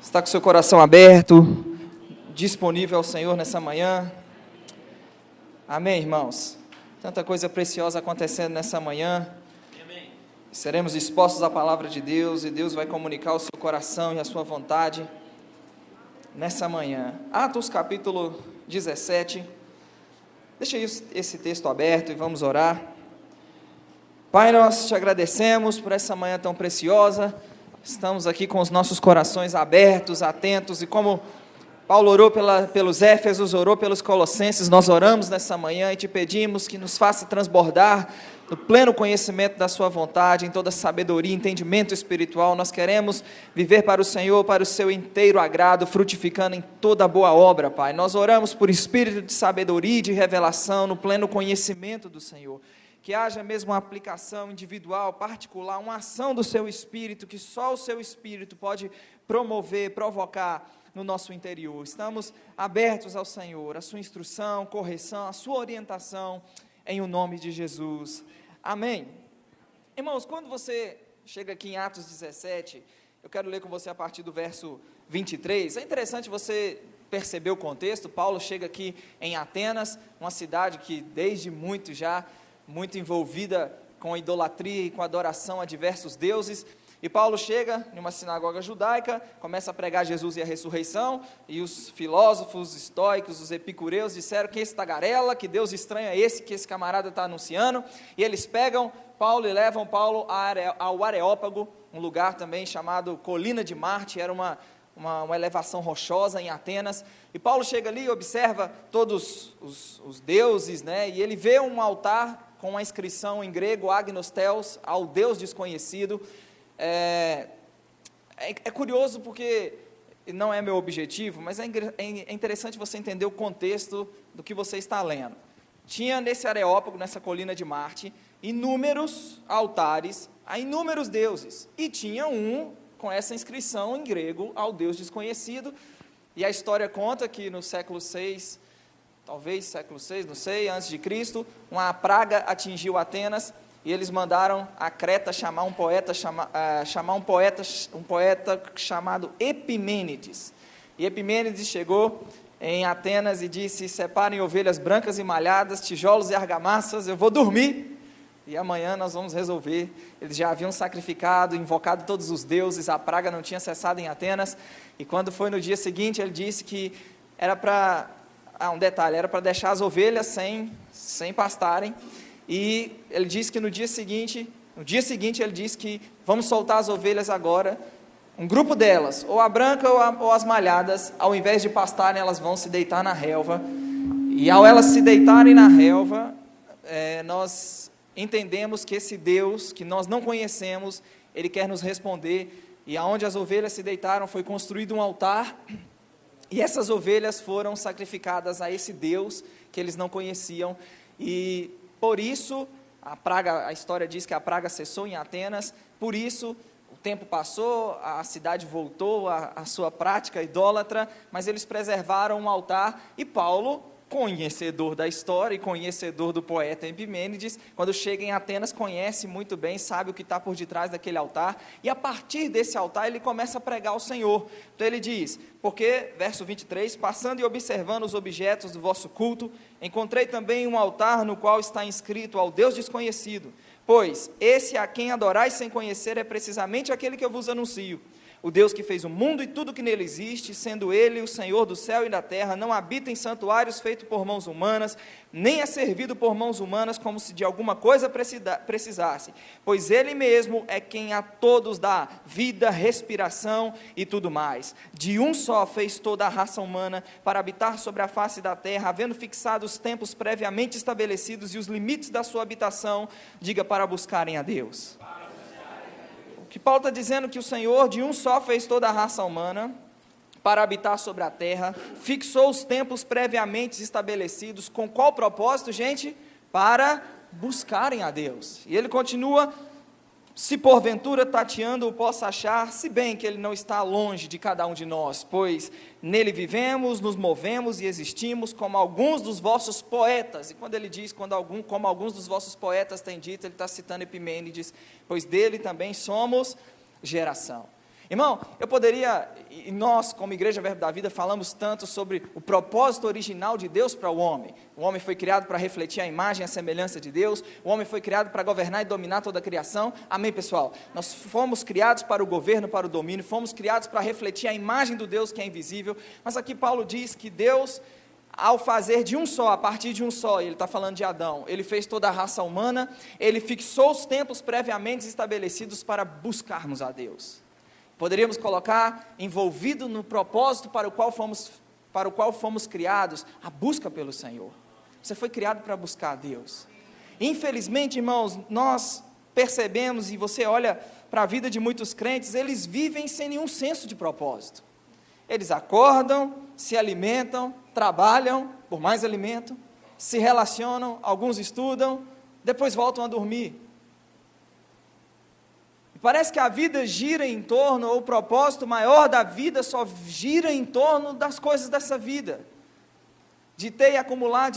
Está com seu coração aberto, disponível ao Senhor nessa manhã? Amém, irmãos? Tanta coisa preciosa acontecendo nessa manhã. Amém. Seremos expostos à palavra de Deus e Deus vai comunicar o seu coração e a sua vontade nessa manhã. Atos capítulo 17. Deixa esse texto aberto e vamos orar. Pai, nós te agradecemos por essa manhã tão preciosa. Estamos aqui com os nossos corações abertos, atentos, e como Paulo orou pelos Éfesos, orou pelos Colossenses, nós oramos nessa manhã e te pedimos que nos faça transbordar no pleno conhecimento da sua vontade, em toda sabedoria, entendimento espiritual. Nós queremos viver para o Senhor, para o seu inteiro agrado, frutificando em toda boa obra, Pai. Nós oramos por espírito de sabedoria e de revelação, no pleno conhecimento do Senhor. Que haja mesmo uma aplicação individual, particular, uma ação do seu Espírito, que só o seu Espírito pode promover, provocar no nosso interior. Estamos abertos ao Senhor, a sua instrução, correção, a sua orientação, em o nome de Jesus. Amém. Irmãos, quando você chega aqui em Atos 17, eu quero ler com você a partir do verso 23, é interessante você perceber o contexto. Paulo chega aqui em Atenas, uma cidade que desde muito envolvida com idolatria e com adoração a diversos deuses, e Paulo chega em uma sinagoga judaica, começa a pregar Jesus e a ressurreição, e os filósofos estoicos, os epicureus disseram que esse tagarela, que Deus estranho é esse que esse camarada está anunciando, e eles pegam Paulo e levam Paulo ao Areópago, um lugar também chamado Colina de Marte, era uma elevação rochosa em Atenas, e Paulo chega ali e observa todos os deuses, né, e ele vê um altar com uma inscrição em grego, Agnos Theos, ao Deus desconhecido. É curioso porque não é meu objetivo, mas é interessante você entender o contexto do que você está lendo. Tinha nesse Areópago, nessa colina de Marte, inúmeros altares a inúmeros deuses, e tinha um com essa inscrição em grego ao Deus desconhecido, e a história conta que no século VI, talvez século VI, não sei, antes de Cristo, uma praga atingiu Atenas, e eles mandaram a Creta chamar um poeta chamado Epimênides, e Epimênides chegou em Atenas e disse: separem ovelhas brancas e malhadas, tijolos e argamassas, eu vou dormir, e amanhã nós vamos resolver. Eles já haviam sacrificado, invocado todos os deuses, a praga não tinha cessado em Atenas, e quando foi no dia seguinte, ele disse que era para, um detalhe, era para deixar as ovelhas sem pastarem, e ele disse que no dia seguinte ele disse que vamos soltar as ovelhas agora, um grupo delas, ou a branca ou as malhadas, ao invés de pastarem, elas vão se deitar na relva, e ao elas se deitarem na relva, nós entendemos que esse Deus, que nós não conhecemos, Ele quer nos responder, e aonde as ovelhas se deitaram foi construído um altar, e essas ovelhas foram sacrificadas a esse Deus que eles não conheciam, e por isso, a história diz que a praga cessou em Atenas, por isso o tempo passou, a cidade voltou à sua prática idólatra, mas eles preservaram um altar, e Paulo, conhecedor da história e conhecedor do poeta Epimênides, quando chega em Atenas, conhece muito bem, sabe o que está por detrás daquele altar, e a partir desse altar ele começa a pregar ao Senhor. Então ele diz, porque, verso 23, passando e observando os objetos do vosso culto, encontrei também um altar no qual está inscrito ao Deus desconhecido, pois esse a quem adorais sem conhecer é precisamente aquele que eu vos anuncio. O Deus que fez o mundo e tudo que nele existe, sendo Ele o Senhor do céu e da terra, não habita em santuários feitos por mãos humanas, nem é servido por mãos humanas como se de alguma coisa precisasse, pois Ele mesmo é quem a todos dá vida, respiração e tudo mais. De um só fez toda a raça humana para habitar sobre a face da terra, havendo fixado os tempos previamente estabelecidos e os limites da sua habitação, diga, para buscarem a Deus. Que Paulo está dizendo que o Senhor de um só fez toda a raça humana para habitar sobre a terra, fixou os tempos previamente estabelecidos, com qual propósito, gente? Para buscarem a Deus. E ele continua, se porventura tateando o possa achar, se bem que ele não está longe de cada um de nós, pois nele vivemos, nos movemos e existimos, como alguns dos vossos poetas. E quando ele diz, como alguns dos vossos poetas têm dito, ele está citando Epimênides, pois dele também somos geração. Irmão, eu poderia, e nós como Igreja Verbo da Vida falamos tanto sobre o propósito original de Deus para o homem. O homem foi criado para refletir a imagem e a semelhança de Deus, o homem foi criado para governar e dominar toda a criação. Amém, pessoal? Nós fomos criados para o governo, para o domínio, fomos criados para refletir a imagem do Deus que é invisível, mas aqui Paulo diz que Deus, ao fazer de um só, a partir de um só, ele está falando de Adão, ele fez toda a raça humana, ele fixou os tempos previamente estabelecidos para buscarmos a Deus. Poderíamos colocar envolvido no propósito para o qual fomos criados, a busca pelo Senhor. Você foi criado para buscar a Deus. Infelizmente, irmãos, nós percebemos, e você olha para a vida de muitos crentes, eles vivem sem nenhum senso de propósito. Eles acordam, se alimentam, trabalham por mais alimento, se relacionam, alguns estudam, depois voltam a dormir. Parece que a vida gira em torno, ou o propósito maior da vida só gira em torno das coisas dessa vida. De ter e acumular,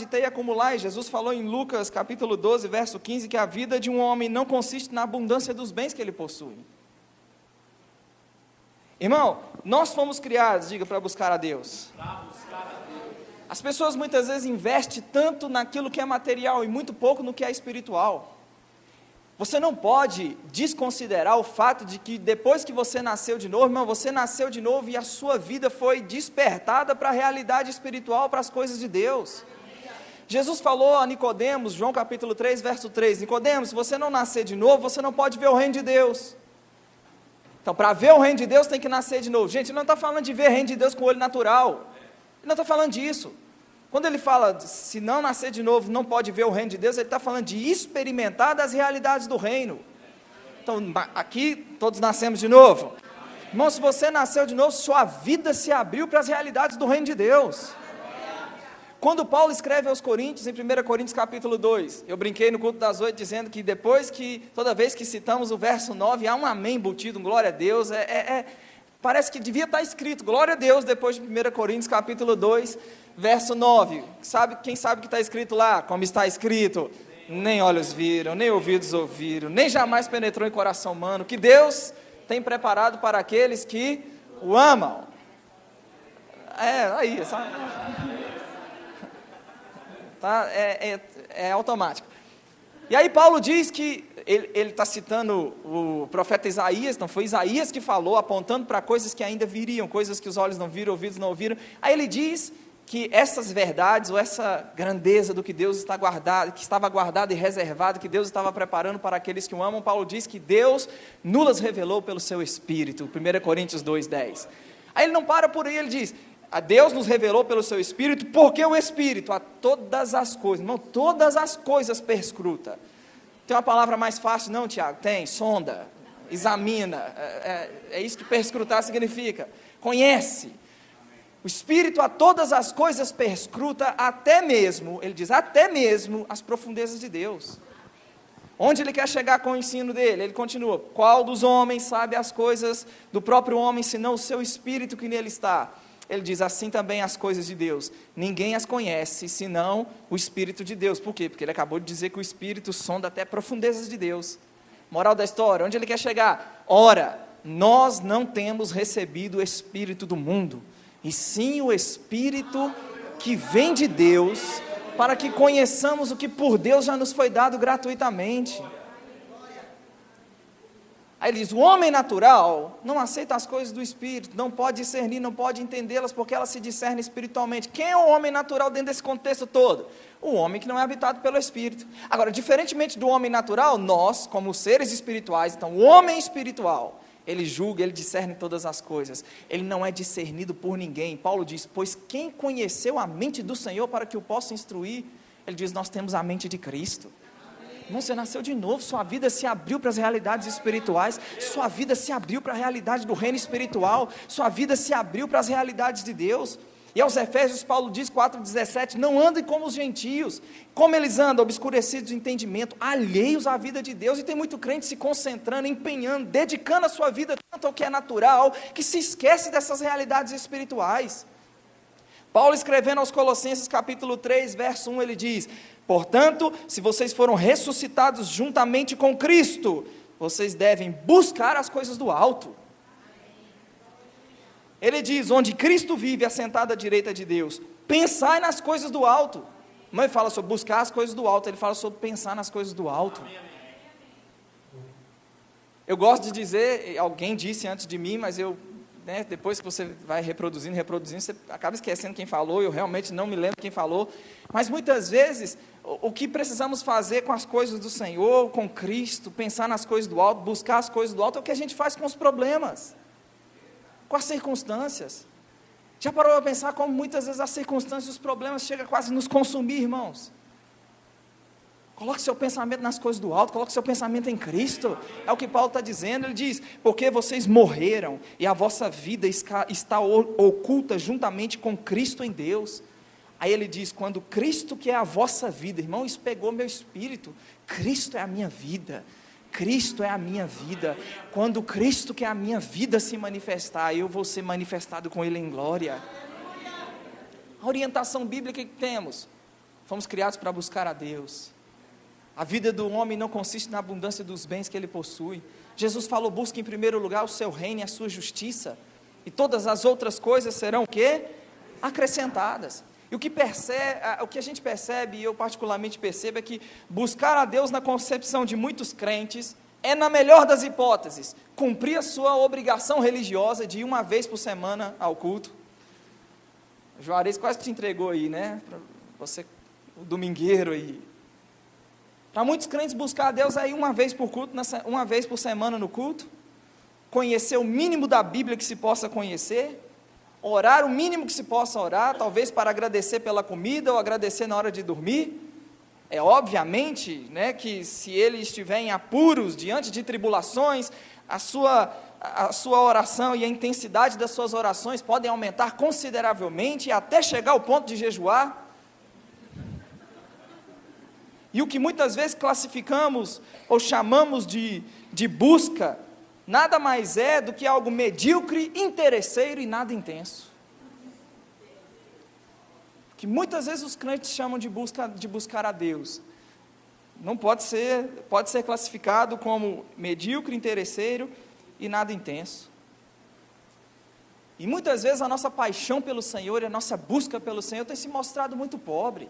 e Jesus falou em Lucas capítulo 12, verso 15, que a vida de um homem não consiste na abundância dos bens que ele possui. Irmão, nós fomos criados, diga, para buscar a Deus. As pessoas muitas vezes investem tanto naquilo que é material e muito pouco no que é espiritual. Você não pode desconsiderar o fato de que depois que você nasceu de novo, irmão, você nasceu de novo e a sua vida foi despertada para a realidade espiritual, para as coisas de Deus. Jesus falou a Nicodemos, João capítulo 3, verso 3, Nicodemos, se você não nascer de novo, você não pode ver o reino de Deus. Então, para ver o reino de Deus, tem que nascer de novo. Gente, ele não está falando de ver o reino de Deus com o olho natural. Ele não está falando disso. Quando ele fala, se não nascer de novo, não pode ver o reino de Deus, ele está falando de experimentar das realidades do reino. Então, aqui, todos nascemos de novo. Irmão, se você nasceu de novo, sua vida se abriu para as realidades do reino de Deus. Quando Paulo escreve aos Coríntios, em 1 Coríntios capítulo 2, eu brinquei no culto das 8, dizendo que toda vez que citamos o verso 9, há um amém embutido, um glória a Deus, parece que devia estar escrito, glória a Deus, depois de 1 Coríntios capítulo 2, verso 9, quem sabe o que está escrito lá? Como está escrito? Nem olhos viram, nem ouvidos ouviram, nem jamais penetrou em coração humano, que Deus tem preparado para aqueles que o amam. Aí, sabe? Tá? É automático. E aí Paulo diz que, ele está citando o profeta Isaías, não foi Isaías que falou, apontando para coisas que ainda viriam, coisas que os olhos não viram, ouvidos não ouviram. Aí ele diz que essas verdades, ou essa grandeza do que Deus está guardado, que estava guardado e reservado, que Deus estava preparando para aqueles que o amam, Paulo diz que Deus nulas revelou pelo seu Espírito, 1 Coríntios 2,10. Aí ele não para por aí, ele diz, a Deus nos revelou pelo seu Espírito, porque o Espírito a todas as coisas, irmão, todas as coisas perscruta. Tem uma palavra mais fácil não, Tiago? Tem, sonda, examina, é isso que perscrutar significa, conhece. O Espírito a todas as coisas perscruta, até mesmo, ele diz, até mesmo as profundezas de Deus. Onde ele quer chegar com o ensino dele? Ele continua, qual dos homens sabe as coisas do próprio homem, senão o seu Espírito que nele está? Ele diz, assim também as coisas de Deus, ninguém as conhece, senão o Espírito de Deus. Por quê? Porque ele acabou de dizer que o Espírito sonda até profundezas de Deus. Moral da história, onde ele quer chegar? Ora, nós não temos recebido o Espírito do mundo, e sim o Espírito que vem de Deus, para que conheçamos o que por Deus já nos foi dado gratuitamente. Aí ele diz, o homem natural não aceita as coisas do Espírito, não pode discernir, não pode entendê-las, porque elas se discernem espiritualmente. Quem é o homem natural dentro desse contexto todo? O homem que não é habitado pelo Espírito. Agora, diferentemente do homem natural, nós, como seres espirituais, então o homem espiritual, ele julga, ele discerne todas as coisas, ele não é discernido por ninguém. Paulo diz, pois quem conheceu a mente do Senhor para que o possa instruir? Ele diz, nós temos a mente de Cristo. Irmão, você nasceu de novo, sua vida se abriu para as realidades espirituais, sua vida se abriu para a realidade do reino espiritual, sua vida se abriu para as realidades de Deus. E aos Efésios, Paulo diz, 4,17, não andem como os gentios, como eles andam, obscurecidos de entendimento, alheios à vida de Deus, e tem muito crente se concentrando, empenhando, dedicando a sua vida tanto ao que é natural, que se esquece dessas realidades espirituais. Paulo escrevendo aos Colossenses capítulo 3, verso 1, ele diz, portanto, se vocês foram ressuscitados juntamente com Cristo, vocês devem buscar as coisas do alto. Ele diz, onde Cristo vive, assentado à direita de Deus, pensai nas coisas do alto. Não ele fala sobre buscar as coisas do alto, ele fala sobre pensar nas coisas do alto. Eu gosto de dizer, alguém disse antes de mim, mas eu, depois que você vai reproduzindo, você acaba esquecendo quem falou, eu realmente não me lembro quem falou, mas muitas vezes, o que precisamos fazer com as coisas do Senhor, com Cristo, pensar nas coisas do alto, buscar as coisas do alto, é o que a gente faz com os problemas, com as circunstâncias. Já parou para pensar como muitas vezes as circunstâncias e os problemas chegam a quase nos consumir, irmãos? Coloque seu pensamento nas coisas do alto, coloque seu pensamento em Cristo, é o que Paulo está dizendo. Ele diz, porque vocês morreram, e a vossa vida está oculta juntamente com Cristo em Deus. Aí ele diz, quando Cristo que é a vossa vida, irmão, isso pegou meu espírito, Cristo é a minha vida, Cristo é a minha vida. Quando Cristo que é a minha vida se manifestar, eu vou ser manifestado com Ele em glória. A orientação bíblica que temos, fomos criados para buscar a Deus. A vida do homem não consiste na abundância dos bens que ele possui. Jesus falou, busque em primeiro lugar o seu reino e a sua justiça, e todas as outras coisas serão o quê? Acrescentadas. E o que a gente percebe, e eu particularmente percebo, é que buscar a Deus na concepção de muitos crentes, é na melhor das hipóteses, cumprir a sua obrigação religiosa de ir uma vez por semana ao culto. O Juarez quase te entregou aí, né? Para você, o domingueiro aí. Para muitos crentes, buscar a Deus é ir uma vez por semana no culto, conhecer o mínimo da Bíblia que se possa conhecer, orar o mínimo que se possa orar, talvez para agradecer pela comida ou agradecer na hora de dormir. É obviamente, que se ele estiver em apuros, diante de tribulações, a sua oração e a intensidade das suas orações podem aumentar consideravelmente, até chegar ao ponto de jejuar. E o que muitas vezes classificamos ou chamamos de busca, nada mais é do que algo medíocre, interesseiro e nada intenso. Que muitas vezes os crentes chamam de buscar a Deus. Não pode ser classificado como medíocre, interesseiro e nada intenso. E muitas vezes a nossa paixão pelo Senhor e a nossa busca pelo Senhor tem se mostrado muito pobre.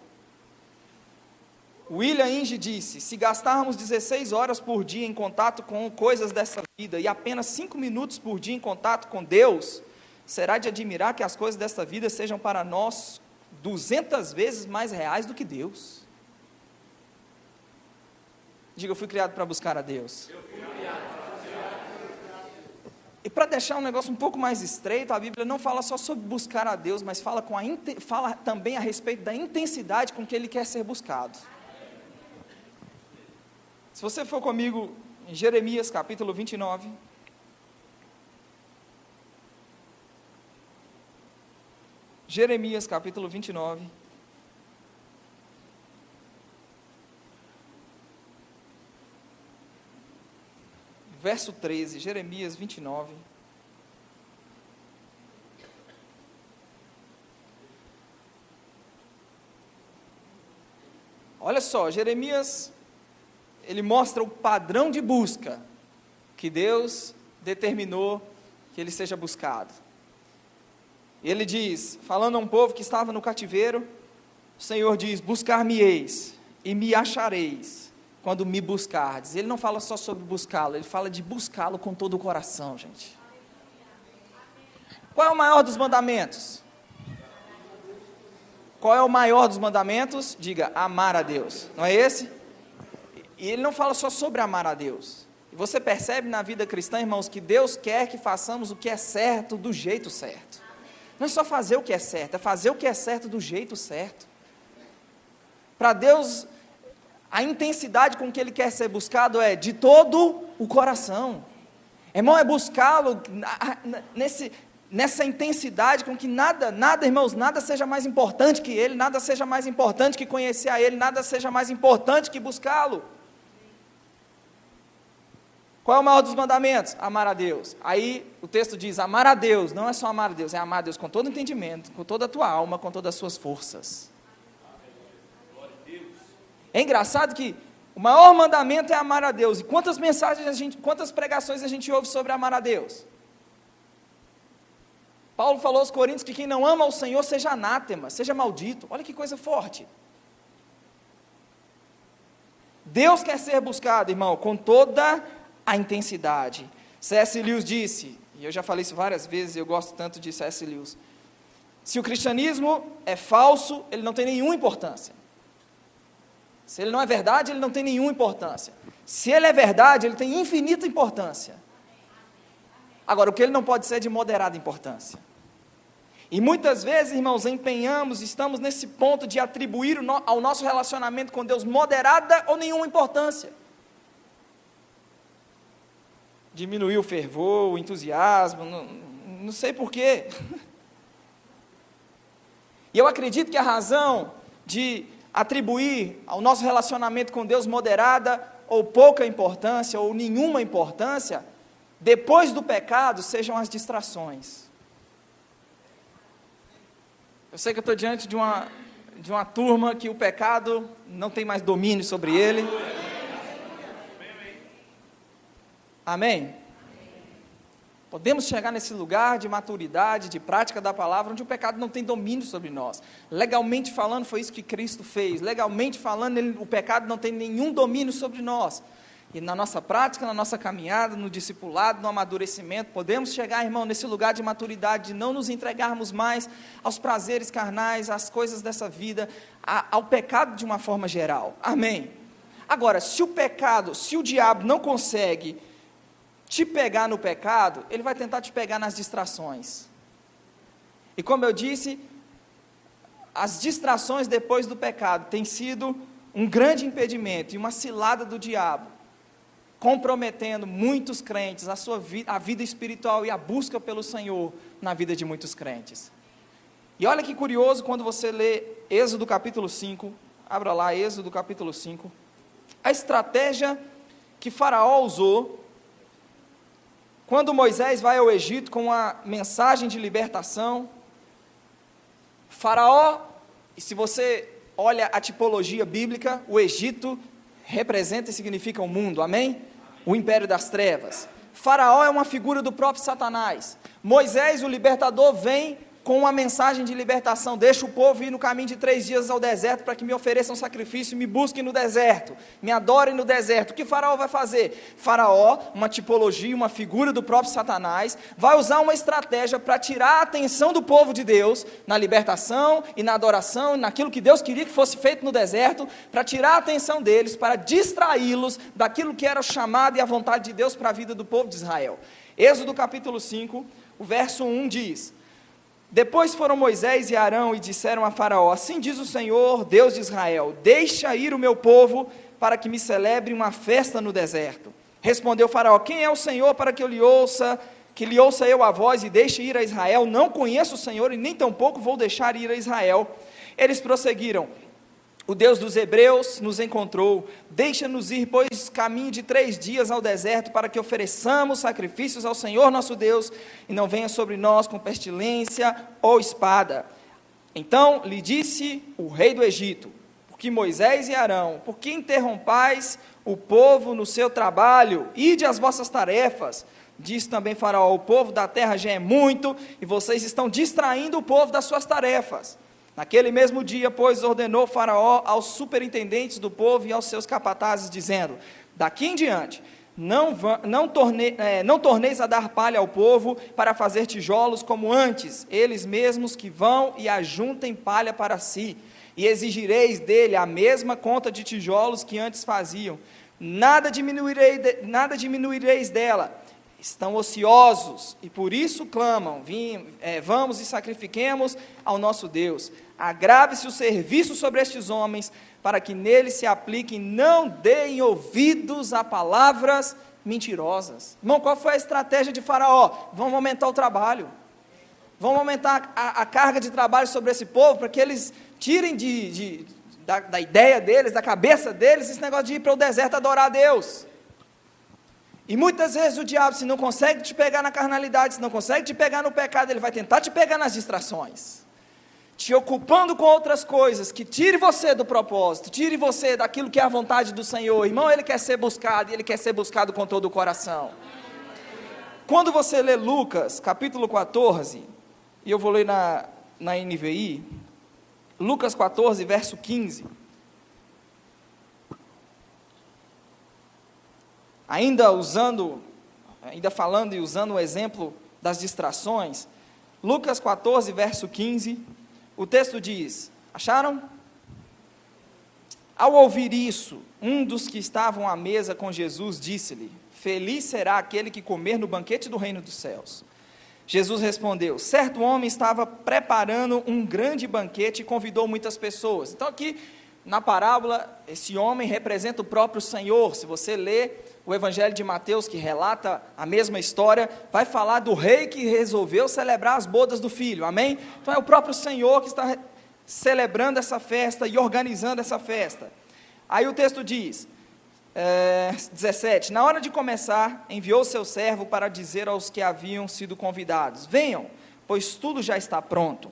William Inge disse, se gastarmos 16 horas por dia em contato com coisas dessa vida e apenas 5 minutos por dia em contato com Deus, será de admirar que as coisas desta vida sejam para nós 200 vezes mais reais do que Deus. Diga, eu fui criado para buscar a Deus. E para deixar um negócio um pouco mais estreito, a Bíblia não fala só sobre buscar a Deus, mas fala também a respeito da intensidade com que Ele quer ser buscado. Se você for comigo em Jeremias capítulo 29, Jeremias capítulo 29, verso 13, Jeremias 29, olha só, Jeremias, ele mostra o padrão de busca que Deus determinou que ele seja buscado. Ele diz, falando a um povo que estava no cativeiro, o Senhor diz, buscar-me-eis e me achareis, quando me buscardes. Ele não fala só sobre buscá-lo, ele fala de buscá-lo com todo o coração, gente. Qual é o maior dos mandamentos? Qual é o maior dos mandamentos? Diga, amar a Deus, não é esse? E ele não fala só sobre amar a Deus. E você percebe na vida cristã, irmãos, que Deus quer que façamos o que é certo do jeito certo. Não é só fazer o que é certo, é fazer o que é certo do jeito certo. Para Deus, a intensidade com que Ele quer ser buscado é de todo o coração. Irmão, é buscá-lo nessa intensidade com que nada, irmãos, nada seja mais importante que Ele, nada seja mais importante que conhecer a Ele, nada seja mais importante que buscá-lo. Qual é o maior dos mandamentos? Amar a Deus. Aí o texto diz, amar a Deus, não é só amar a Deus, é amar a Deus com todo entendimento, com toda a tua alma, com todas as suas forças. É engraçado que o maior mandamento é amar a Deus. E quantas mensagens quantas pregações a gente ouve sobre amar a Deus? Paulo falou aos Coríntios que quem não ama ao Senhor seja anátema, seja maldito. Olha que coisa forte. Deus quer ser buscado, irmão, com toda a intensidade. C.S. Lewis disse, e eu já falei isso várias vezes, eu gosto tanto de C.S. Lewis, se o cristianismo é falso, ele não tem nenhuma importância. Se ele não é verdade, ele não tem nenhuma importância. Se ele é verdade, ele tem infinita importância. Agora, o que ele não pode ser é de moderada importância. E muitas vezes, irmãos, estamos nesse ponto de atribuir ao nosso relacionamento com Deus moderada ou nenhuma importância. Diminuir o fervor, o entusiasmo, não sei porquê. E eu acredito que a razão de atribuir ao nosso relacionamento com Deus moderada ou pouca importância, ou nenhuma importância, depois do pecado, sejam as distrações. Eu sei que eu estou diante de uma turma que o pecado não tem mais domínio sobre ele. Amém? Podemos chegar nesse lugar de maturidade, de prática da palavra, onde o pecado não tem domínio sobre nós. Legalmente falando, foi isso que Cristo fez. Legalmente falando, o pecado não tem nenhum domínio sobre nós. E na nossa prática, na nossa caminhada, no discipulado, no amadurecimento, podemos chegar, irmão, nesse lugar de maturidade, de não nos entregarmos mais aos prazeres carnais, às coisas dessa vida, ao pecado de uma forma geral. Amém? Agora, se o diabo não consegue te pegar no pecado, ele vai tentar te pegar nas distrações. E como eu disse, as distrações depois do pecado têm sido um grande impedimento e uma cilada do diabo, comprometendo muitos crentes, a vida espiritual e a busca pelo Senhor na vida de muitos crentes. E olha que curioso quando você lê Êxodo capítulo 5, abra lá Êxodo capítulo 5, a estratégia que Faraó usou quando Moisés vai ao Egito com uma mensagem de libertação. Faraó, e se você olha a tipologia bíblica, o Egito representa e significa o mundo, amém? O império das trevas. Faraó é uma figura do próprio Satanás. Moisés, o libertador, vem com uma mensagem de libertação: deixa o povo ir no caminho de 3 dias ao deserto, para que me ofereçam sacrifício e me busquem no deserto, me adorem no deserto. O que Faraó vai fazer? Faraó, uma tipologia, uma figura do próprio Satanás, vai usar uma estratégia para tirar a atenção do povo de Deus, na libertação e na adoração, e naquilo que Deus queria que fosse feito no deserto, para tirar a atenção deles, para distraí-los daquilo que era o chamado e a vontade de Deus para a vida do povo de Israel. Êxodo capítulo 5, o verso 1 diz: depois foram Moisés e Arão e disseram a Faraó: assim diz o Senhor, Deus de Israel, deixa ir o meu povo para que me celebre uma festa no deserto. Respondeu Faraó: quem é o Senhor para que lhe ouça eu a voz e deixe ir a Israel? Não conheço o Senhor e nem tampouco vou deixar ir a Israel. Eles prosseguiram: o Deus dos Hebreus nos encontrou, deixa-nos ir, pois, caminho de 3 dias ao deserto, para que ofereçamos sacrifícios ao Senhor nosso Deus, e não venha sobre nós com pestilência ou espada. Então lhe disse o rei do Egito: porque Moisés e Arão, por que interrompais o povo no seu trabalho? Ide às vossas tarefas. Disse também Faraó: o povo da terra já é muito, e vocês estão distraindo o povo das suas tarefas. Naquele mesmo dia, pois, ordenou Faraó aos superintendentes do povo e aos seus capatazes, dizendo: daqui em diante, não torneis a dar palha ao povo para fazer tijolos como antes, eles mesmos que vão e ajuntem palha para si, e exigireis dele a mesma conta de tijolos que antes faziam, nada diminuireis dela. Estão ociosos e por isso clamam: vamos e sacrifiquemos ao nosso Deus. Agrave-se o serviço sobre estes homens, para que neles se apliquem, não deem ouvidos a palavras mentirosas. Irmão, qual foi a estratégia de Faraó? Vamos aumentar o trabalho, vamos aumentar a carga de trabalho sobre esse povo, para que eles tirem da ideia deles, da cabeça deles, esse negócio de ir para o deserto adorar a Deus. E muitas vezes o diabo, se não consegue te pegar na carnalidade, se não consegue te pegar no pecado, ele vai tentar te pegar nas distrações, te ocupando com outras coisas, que tire você do propósito, tire você daquilo que é a vontade do Senhor. Irmão, ele quer ser buscado, e ele quer ser buscado com todo o coração. Quando você lê Lucas, capítulo 14, e eu vou ler na NVI, Lucas 14, verso 15. Ainda falando e usando o exemplo das distrações, Lucas 14, verso 15, o texto diz, acharam? Ao ouvir isso, um dos que estavam à mesa com Jesus disse-lhe, feliz será aquele que comer no banquete do reino dos céus. Jesus respondeu, certo homem estava preparando um grande banquete e convidou muitas pessoas. Então aqui, na parábola, esse homem representa o próprio Senhor. Se você ler o Evangelho de Mateus, que relata a mesma história, vai falar do rei que resolveu celebrar as bodas do filho, amém? Então é o próprio Senhor que está celebrando essa festa e organizando essa festa. Aí o texto diz, 17, na hora de começar, enviou seu servo para dizer aos que haviam sido convidados, venham, pois tudo já está pronto.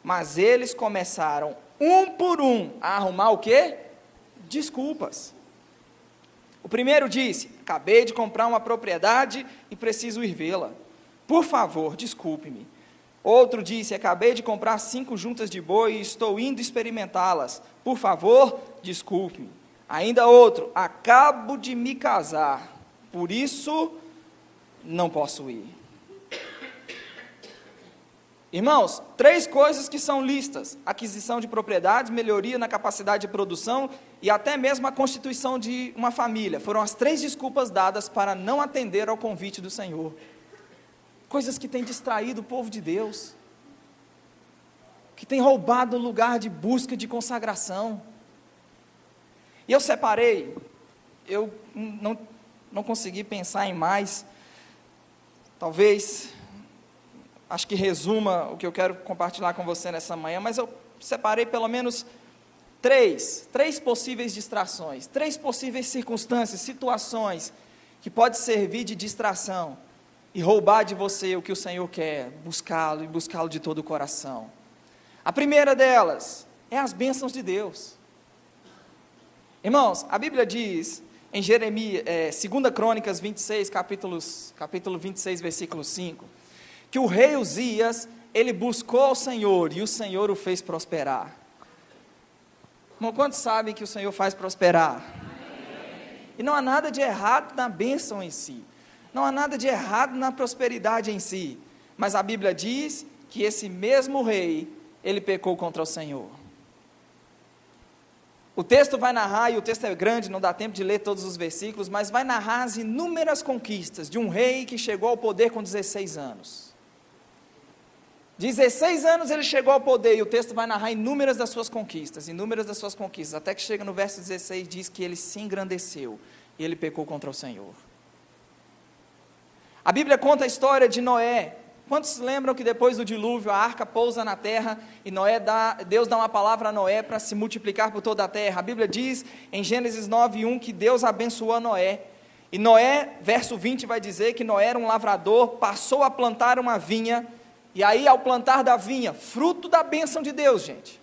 Mas eles começaram, um por um, a arrumar o quê? Desculpas. O primeiro disse, acabei de comprar uma propriedade e preciso ir vê-la. Por favor, desculpe-me. Outro disse, acabei de comprar 5 juntas de boi e estou indo experimentá-las. Por favor, desculpe-me. Ainda outro, acabo de me casar, por isso não posso ir. Irmãos, 3 coisas que são listas: aquisição de propriedades, melhoria na capacidade de produção e até mesmo a constituição de uma família. Foram as 3 desculpas dadas para não atender ao convite do Senhor. Coisas que têm distraído o povo de Deus, que têm roubado o lugar de busca de consagração. E eu separei, eu não consegui pensar em mais, talvez, acho que resuma o que eu quero compartilhar com você nessa manhã, mas eu separei pelo menos 3 possíveis distrações, 3 possíveis circunstâncias, situações, que pode servir de distração, e roubar de você o que o Senhor quer, buscá-lo e buscá-lo de todo o coração. A primeira delas é as bênçãos de Deus. Irmãos, a Bíblia diz em Jeremias, 2 Crônicas 26, capítulo 26, versículo 5, que o rei Uzias, ele buscou ao Senhor e o Senhor o fez prosperar. Irmão, quantos sabem que o Senhor faz prosperar? E não há nada de errado na bênção em si, não há nada de errado na prosperidade em si, mas a Bíblia diz que esse mesmo rei, ele pecou contra o Senhor. O texto vai narrar, e o texto é grande, não dá tempo de ler todos os versículos, mas vai narrar as inúmeras conquistas de um rei que chegou ao poder com 16 anos. 16 anos ele chegou ao poder, e o texto vai narrar inúmeras das suas conquistas, até que chega no verso 16, diz que ele se engrandeceu, e ele pecou contra o Senhor. A Bíblia conta a história de Noé. Quantos lembram que depois do dilúvio a arca pousa na terra e Deus dá uma palavra a Noé para se multiplicar por toda a terra? A Bíblia diz em Gênesis 9:1 que Deus abençoou Noé. E Noé, verso 20, vai dizer que Noé era um lavrador, passou a plantar uma vinha, e aí ao plantar da vinha, fruto da bênção de Deus, gente,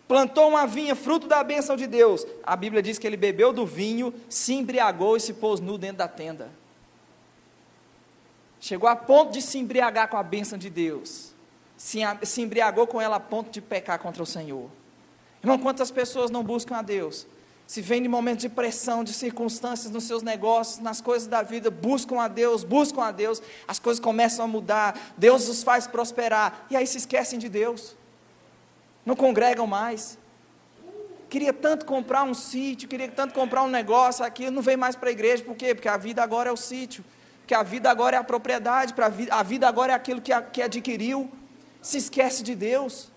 plantou uma vinha, fruto da bênção de Deus, a Bíblia diz que ele bebeu do vinho, se embriagou e se pôs nu dentro da tenda. Chegou a ponto de se embriagar com a bênção de Deus, se embriagou com ela a ponto de pecar contra o Senhor. Irmão, quantas pessoas não buscam a Deus? Se vem de momentos de pressão, de circunstâncias nos seus negócios, nas coisas da vida, buscam a Deus, as coisas começam a mudar, Deus os faz prosperar, e aí se esquecem de Deus, não congregam mais. Queria tanto comprar um sítio, queria tanto comprar um negócio aqui, não vem mais para a igreja, por quê? Porque a vida agora é o sítio, porque a vida agora é a propriedade, a vida agora é aquilo que adquiriu, se esquece de Deus.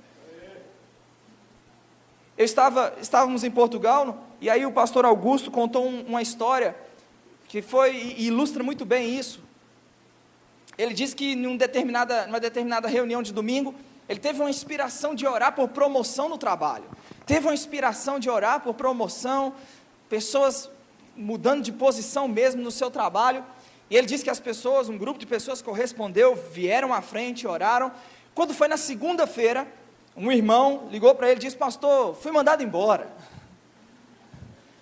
Estávamos em Portugal, e aí o pastor Augusto contou uma história, que ilustra muito bem isso. Ele disse que numa determinada reunião de domingo, ele teve uma inspiração de orar por promoção no trabalho, pessoas mudando de posição mesmo no seu trabalho, e ele disse que um grupo de pessoas correspondeu, vieram à frente e oraram. Quando foi na segunda-feira, um irmão ligou para ele e disse: pastor, fui mandado embora,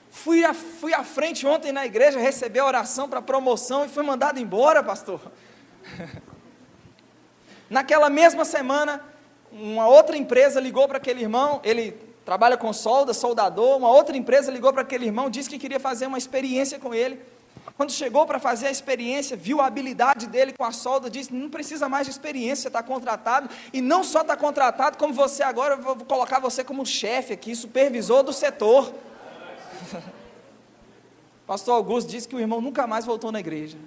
fui à frente ontem na igreja, receber a oração para promoção e fui mandado embora, pastor. Naquela mesma semana, uma outra empresa ligou para aquele irmão, ele trabalha com solda, soldador, uma outra empresa ligou para aquele irmão, disse que queria fazer uma experiência com ele. Quando chegou para fazer a experiência, viu a habilidade dele com a solda, disse, não precisa mais de experiência, está contratado, e não só está contratado, como você agora, eu vou colocar você como chefe aqui, supervisor do setor. Pastor Augusto disse que o irmão nunca mais voltou na igreja.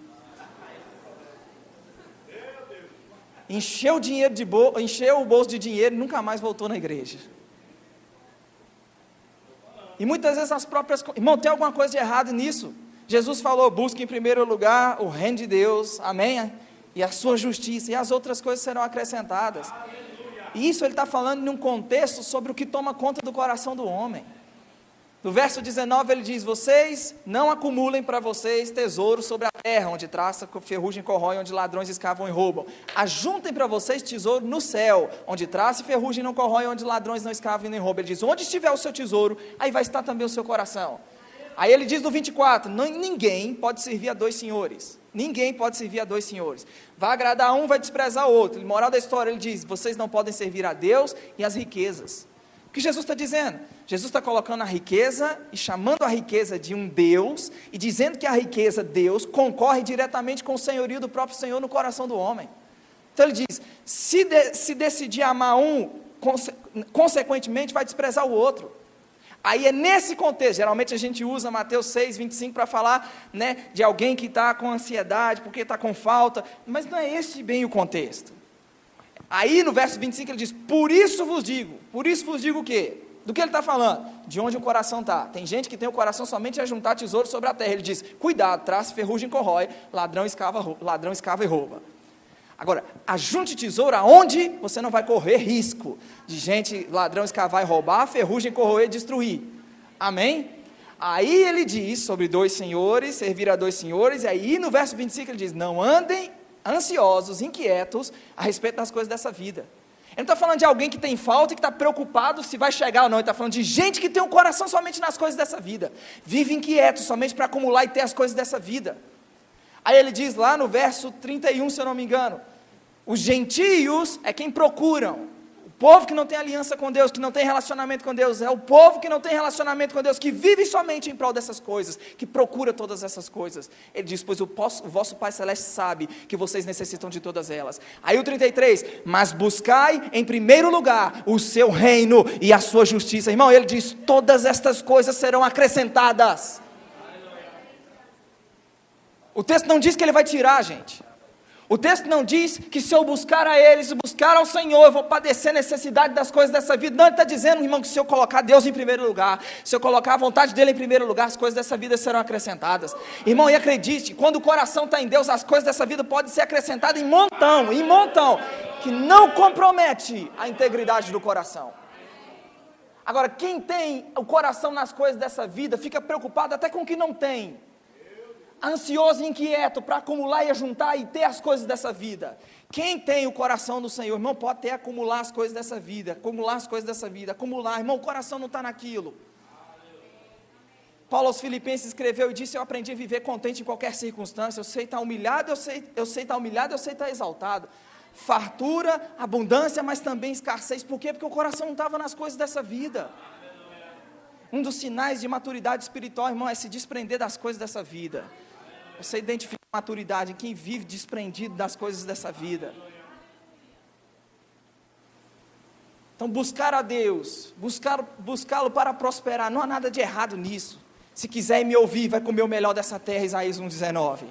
Encheu o bolso de dinheiro e nunca mais voltou na igreja. E muitas vezes as próprias... Irmão, tem alguma coisa de errado nisso? Jesus falou, busque em primeiro lugar o reino de Deus, amém? E a sua justiça, e as outras coisas serão acrescentadas. E isso ele está falando num contexto sobre o que toma conta do coração do homem. No verso 19 ele diz, vocês não acumulem para vocês tesouros sobre a terra, onde traça, ferrugem corrói, onde ladrões escavam e roubam. Ajuntem para vocês tesouro no céu, onde traça e ferrugem não corrói, onde ladrões não escavam e nem roubam. Ele diz, onde estiver o seu tesouro, aí vai estar também o seu coração. Aí ele diz no 24, ninguém pode servir a dois senhores. Ninguém pode servir a dois senhores. Vai agradar um, vai desprezar o outro. Moral da história, ele diz, vocês não podem servir a Deus e as riquezas. O que Jesus está dizendo? Jesus está colocando a riqueza e chamando a riqueza de um Deus e dizendo que a riqueza, Deus, concorre diretamente com o senhorio do próprio Senhor no coração do homem. Então ele diz, se decidir amar um, consequentemente vai desprezar o outro. Aí é nesse contexto, geralmente a gente usa Mateus 6, 25 para falar, né, de alguém que está com ansiedade, porque está com falta, mas não é esse bem o contexto. Aí no verso 25 ele diz, por isso vos digo o quê? Do que ele está falando? De onde o coração está. Tem gente que tem o coração somente a juntar tesouros sobre a terra. Ele diz, cuidado, traça, ferrugem corrói, ladrão escava e rouba. Agora, ajunte tesouro aonde você não vai correr risco de gente, ladrão escavar e roubar, ferrugem corroer e destruir. Amém? Aí ele diz sobre dois senhores, servir a dois senhores, e aí no verso 25 ele diz, não andem ansiosos, inquietos a respeito das coisas dessa vida. Ele não está falando de alguém que tem falta e que está preocupado se vai chegar ou não, ele está falando de gente que tem um coração somente nas coisas dessa vida, vive inquieto somente para acumular e ter as coisas dessa vida. Aí ele diz lá no verso 31, se eu não me engano, os gentios é quem procuram, o povo que não tem aliança com Deus, que não tem relacionamento com Deus, é o povo que não tem relacionamento com Deus, que vive somente em prol dessas coisas, que procura todas essas coisas. Ele diz, pois o vosso Pai Celeste sabe que vocês necessitam de todas elas. Aí o 33, mas buscai em primeiro lugar o seu reino e a sua justiça. Irmão, ele diz, todas estas coisas serão acrescentadas. O texto não diz que ele vai tirar, gente. O texto não diz que se eu buscar a Ele, se buscar ao Senhor, eu vou padecer necessidade das coisas dessa vida. Não, ele está dizendo, irmão, que se eu colocar Deus em primeiro lugar, se eu colocar a vontade dEle em primeiro lugar, as coisas dessa vida serão acrescentadas. Irmão, e acredite, quando o coração está em Deus, as coisas dessa vida podem ser acrescentadas em montão, que não compromete a integridade do coração. Agora, quem tem o coração nas coisas dessa vida, fica preocupado até com o que não tem. Ansioso e inquieto para acumular e ajuntar e ter as coisas dessa vida. Quem tem o coração do Senhor, irmão, pode até acumular as coisas dessa vida, acumular, irmão, o coração não está naquilo. Paulo aos Filipenses escreveu e disse, eu aprendi a viver contente em qualquer circunstância, eu sei estar humilhado, eu sei estar exaltado, fartura, abundância, mas também escassez. Por quê? Porque o coração não estava nas coisas dessa vida. Um dos sinais de maturidade espiritual, irmão, é se desprender das coisas dessa vida. Você identifica a maturidade em quem vive desprendido das coisas dessa vida. Então, buscar a Deus, buscá-lo para prosperar, não há nada de errado nisso. Se quiser me ouvir, vai comer o melhor dessa terra, Isaías 1,19.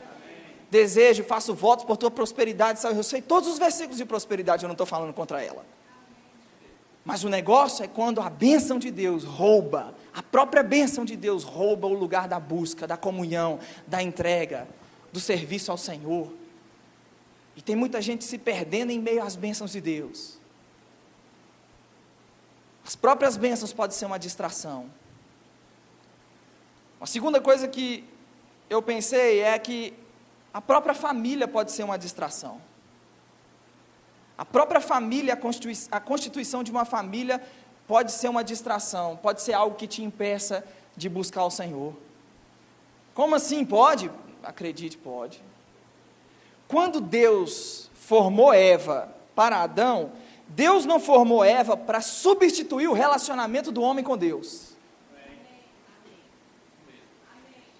Desejo, faço votos por tua prosperidade. Eu sei todos os versículos de prosperidade, eu não estou falando contra ela. Mas o negócio é quando a bênção de Deus rouba, a própria bênção de Deus rouba o lugar da busca, da comunhão, da entrega, do serviço ao Senhor. E tem muita gente se perdendo em meio às bênçãos de Deus. As próprias bênçãos podem ser uma distração. Uma segunda coisa que eu pensei é que a própria família pode ser uma distração. A própria família, a constituição de uma família pode ser uma distração, pode ser algo que te impeça de buscar o Senhor. Como assim pode? Acredite, pode. Quando Deus formou Eva para Adão, Deus não formou Eva para substituir o relacionamento do homem com Deus.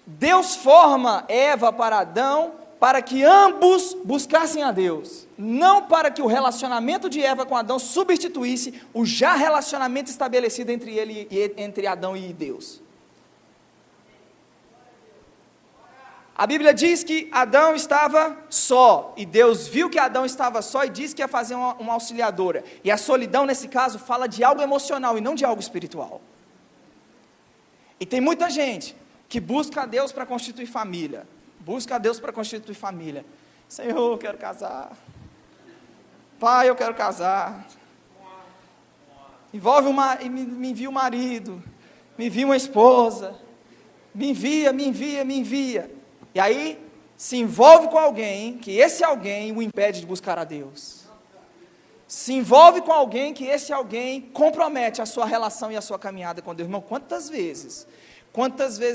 Deus forma Eva para Adão para que ambos buscassem a Deus, não para que o relacionamento de Eva com Adão substituísse o já relacionamento estabelecido entre Adão e Deus. A Bíblia diz que Adão estava só, e Deus viu que Adão estava só e disse que ia fazer uma auxiliadora. E a solidão, nesse caso, fala de algo emocional e não de algo espiritual. E tem muita gente que busca a Deus para constituir família. Busca a Deus para constituir família. Senhor, eu quero casar. Pai, eu quero casar. Me envia um marido. Me envia uma esposa. Me envia. E aí, se envolve com alguém, que esse alguém o impede de buscar a Deus. Se envolve com alguém, que esse alguém compromete a sua relação e a sua caminhada com Deus. Irmão, quantas vezes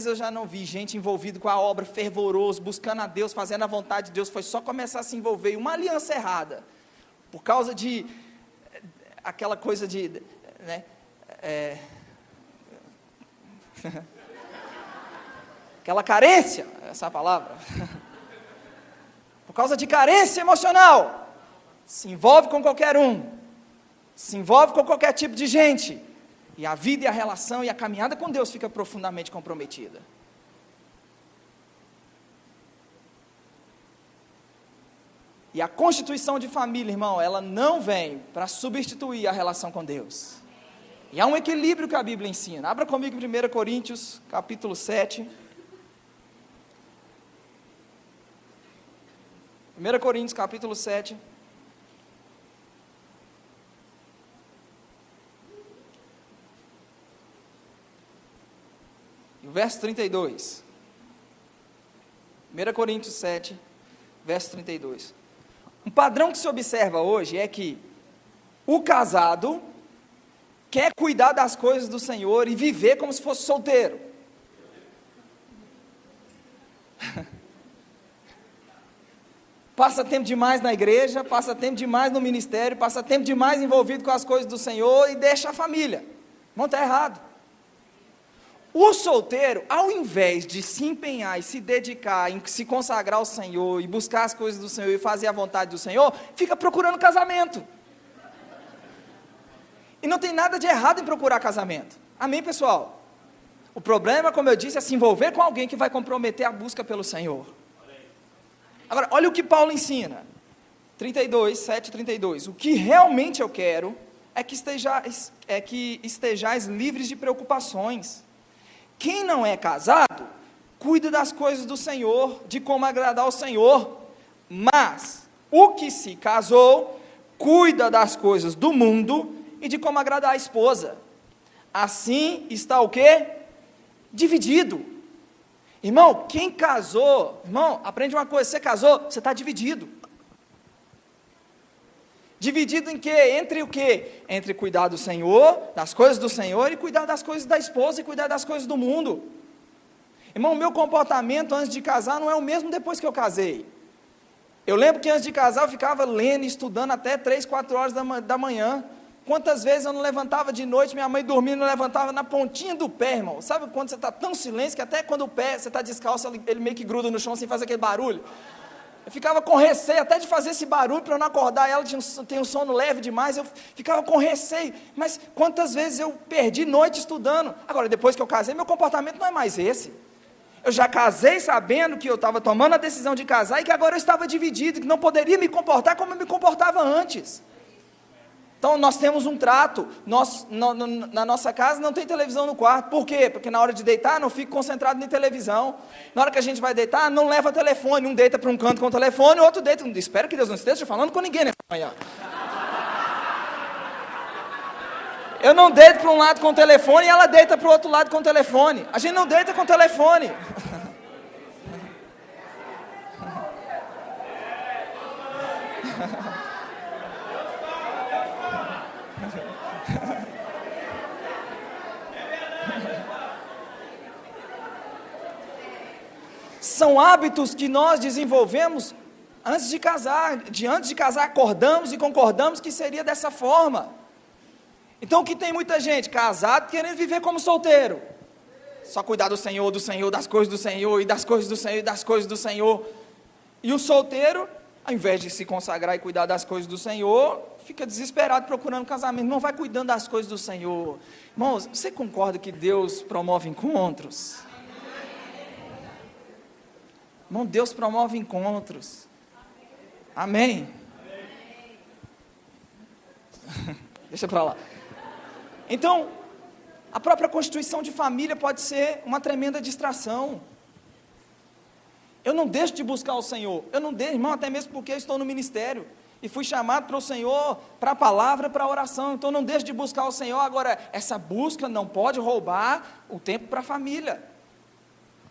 eu já não vi gente envolvida com a obra, fervoroso, buscando a Deus, fazendo a vontade de Deus, foi só começar a se envolver em uma aliança errada, por causa de, aquela coisa de, né, aquela carência, essa é a palavra, por causa de carência emocional, se envolve com qualquer um, se envolve com qualquer tipo de gente, e a vida e a relação e a caminhada com Deus fica profundamente comprometida. E a constituição de família, irmão, ela não vem para substituir a relação com Deus. E há um equilíbrio que a Bíblia ensina. Abra comigo em 1 Coríntios, capítulo 7. 1 Coríntios, capítulo 7. Verso 32, 1 Coríntios 7, verso 32, um padrão que se observa hoje é que o casado quer cuidar das coisas do Senhor e viver como se fosse solteiro, passa tempo demais na igreja, passa tempo demais no ministério, passa tempo demais envolvido com as coisas do Senhor e deixa a família. Não está errado. O solteiro, ao invés de se empenhar e se dedicar, em se consagrar ao Senhor, e buscar as coisas do Senhor, e fazer a vontade do Senhor, fica procurando casamento. E não tem nada de errado em procurar casamento. Amém, pessoal? O problema, como eu disse, é se envolver com alguém que vai comprometer a busca pelo Senhor. Agora, olha o que Paulo ensina. 7:32. O que realmente eu quero é que estejais livres de preocupações. Quem não é casado, cuida das coisas do Senhor, de como agradar ao Senhor, mas o que se casou, cuida das coisas do mundo e de como agradar a esposa. Assim está o quê? Dividido. Irmão, quem casou, irmão, aprende uma coisa, você casou, você está dividido. Dividido em quê? Entre o quê? Entre cuidar do Senhor, das coisas do Senhor, e cuidar das coisas da esposa, e cuidar das coisas do mundo. Irmão, o meu comportamento antes de casar não é o mesmo depois que eu casei. Eu lembro que antes de casar eu ficava lendo, estudando até 3, 4 horas da manhã. Quantas vezes eu não levantava de noite, minha mãe dormindo, eu levantava na pontinha do pé, irmão. Sabe quando você está tão silêncio, que até quando o pé, você está descalço, ele meio que gruda no chão, sem fazer aquele barulho. Eu ficava com receio até de fazer esse barulho para eu não acordar ela, tem um sono leve demais, eu ficava com receio, mas quantas vezes eu perdi noite estudando. Agora, depois que eu casei, meu comportamento não é mais esse. Eu já casei sabendo que eu estava tomando a decisão de casar e que agora eu estava dividido, que não poderia me comportar como eu me comportava antes. Então, nós temos um trato, na nossa casa não tem televisão no quarto. Por quê? Porque na hora de deitar, não fico concentrado na televisão. Na hora que a gente vai deitar, não leva telefone. Um deita para um canto com o telefone, o outro deita. Espero que Deus não esteja falando com ninguém nessa manhã. Eu não deito para um lado com o telefone e ela deita para o outro lado com o telefone. A gente não deita com o telefone. São hábitos que nós desenvolvemos Antes de casar, acordamos e concordamos que seria dessa forma. Então, que tem muita gente casado querendo viver como solteiro. Só cuidar do Senhor, das coisas do Senhor, e das coisas do Senhor, e das coisas do Senhor. E o solteiro, ao invés de se consagrar e cuidar das coisas do Senhor, fica desesperado procurando casamento. Não vai cuidando das coisas do Senhor. Irmãos, você concorda que Deus promove encontros? Irmão, Deus promove encontros. Amém? Deixa para lá. Então, a própria constituição de família pode ser uma tremenda distração. Eu não deixo de buscar o Senhor. Eu não deixo, irmão, até mesmo porque eu estou no ministério. E fui chamado para o Senhor, para a palavra, para a oração. Então, não deixo de buscar o Senhor. Agora, essa busca não pode roubar o tempo para a família.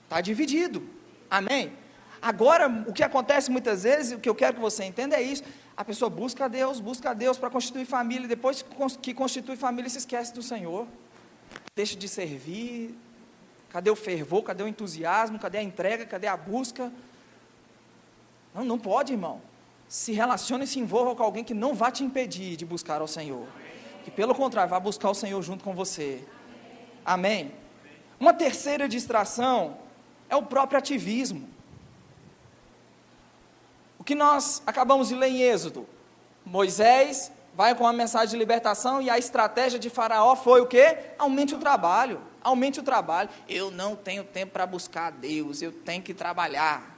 Está dividido. Amém? Agora, o que acontece muitas vezes, o que eu quero que você entenda é isso: a pessoa busca a Deus para constituir família, e depois que constitui família, se esquece do Senhor, deixa de servir. Cadê o fervor, cadê o entusiasmo, cadê a entrega, cadê a busca? Não pode, irmão. Se relacione e se envolva com alguém que não vai te impedir de buscar ao Senhor, que pelo contrário, vai buscar o Senhor junto com você. Amém? Uma terceira distração é o próprio ativismo. O que nós acabamos de ler em Êxodo: Moisés vai com a mensagem de libertação, e a estratégia de Faraó foi o quê? Aumente o trabalho, aumente o trabalho. Eu não tenho tempo para buscar a Deus, eu tenho que trabalhar.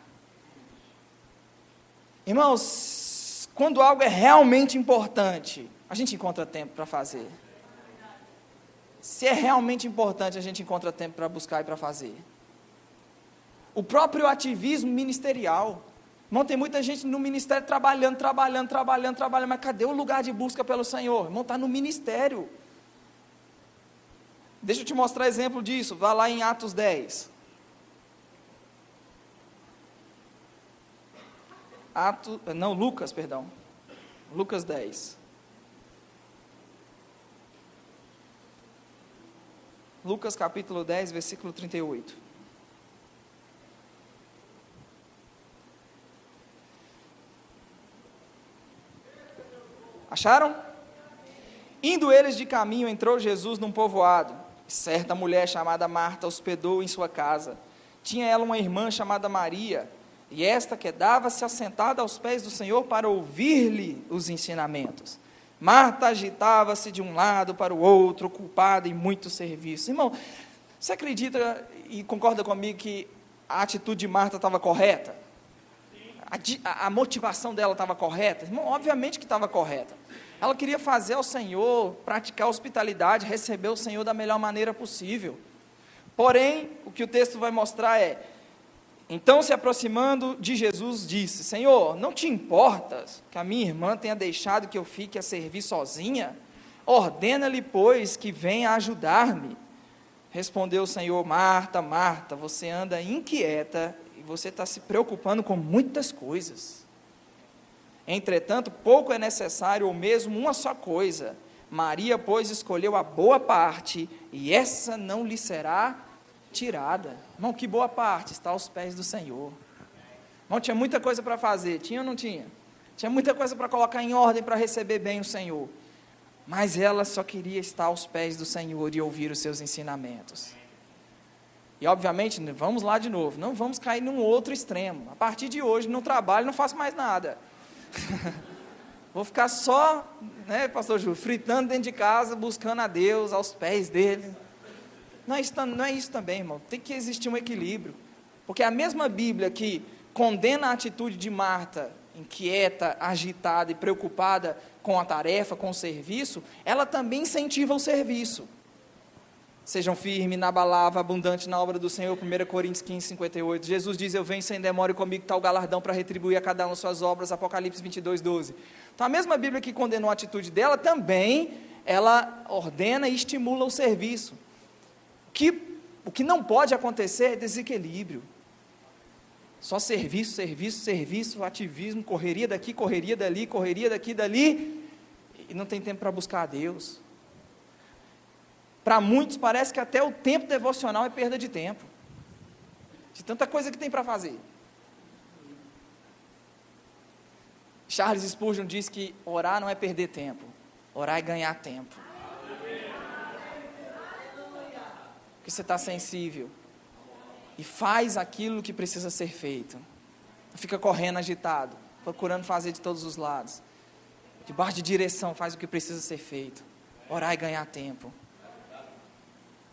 Irmãos, quando algo é realmente importante, a gente encontra tempo para fazer. Se é realmente importante, a gente encontra tempo para buscar e para fazer. O próprio ativismo ministerial. Irmão, tem muita gente no ministério trabalhando, mas cadê o lugar de busca pelo Senhor? Irmão, está no ministério. Deixa eu te mostrar exemplo disso. Vá lá em Atos 10. Lucas, perdão. Lucas 10. Lucas capítulo 10, versículo 38. Acharam? Indo eles de caminho, entrou Jesus num povoado. Certa mulher chamada Marta hospedou em sua casa. Tinha ela uma irmã chamada Maria, e esta quedava-se assentada aos pés do Senhor para ouvir-lhe os ensinamentos. Marta agitava-se de um lado para o outro, ocupada em muito serviço. Irmão, você acredita e concorda comigo que a atitude de Marta estava correta? A motivação dela estava correta? Irmão, obviamente que estava correta. Ela queria fazer ao Senhor, praticar a hospitalidade, receber o Senhor da melhor maneira possível. Porém, o que o texto vai mostrar é: então, se aproximando de Jesus, disse: Senhor, não te importas que a minha irmã tenha deixado que eu fique a servir sozinha? Ordena-lhe, pois, que venha ajudar-me. Respondeu o Senhor: Marta, Marta, você anda inquieta e você está se preocupando com muitas coisas. Entretanto, pouco é necessário, ou mesmo uma só coisa. Maria, pois, escolheu a boa parte, e essa não lhe será tirada. Irmão, que boa parte? Está aos pés do Senhor. Irmão, tinha muita coisa para fazer, tinha ou não tinha? Tinha muita coisa para colocar em ordem, para receber bem o Senhor. Mas ela só queria estar aos pés do Senhor e ouvir os seus ensinamentos. E obviamente, vamos lá de novo, não vamos cair num outro extremo. A partir de hoje, no trabalho, não faço mais nada. Vou ficar só, pastor Ju, fritando dentro de casa, buscando a Deus, aos pés dele. Não é isso também, irmão. Tem que existir um equilíbrio. Porque a mesma Bíblia que condena a atitude de Marta, inquieta, agitada e preocupada com a tarefa, com o serviço, ela também incentiva o serviço. Sejam firmes, inabaláveis, abundantes na obra do Senhor, 1 Coríntios 15, 58. Jesus diz: eu venho sem demora e comigo está o galardão para retribuir a cada um suas obras, Apocalipse 22, 12. Então, a mesma Bíblia que condenou a atitude dela, também, ela ordena e estimula o serviço. O que não pode acontecer é desequilíbrio. Só serviço, serviço, serviço, ativismo, correria daqui, correria dali, correria daqui, dali, e não tem tempo para buscar a Deus. Para muitos parece que até o tempo devocional é perda de tempo, de tanta coisa que tem para fazer. Charles Spurgeon diz que orar não é perder tempo, orar é ganhar tempo. Porque você está sensível e faz aquilo que precisa ser feito. Não fica correndo agitado, procurando fazer de todos os lados. Debaixo de direção, faz o que precisa ser feito. Orar e ganhar tempo.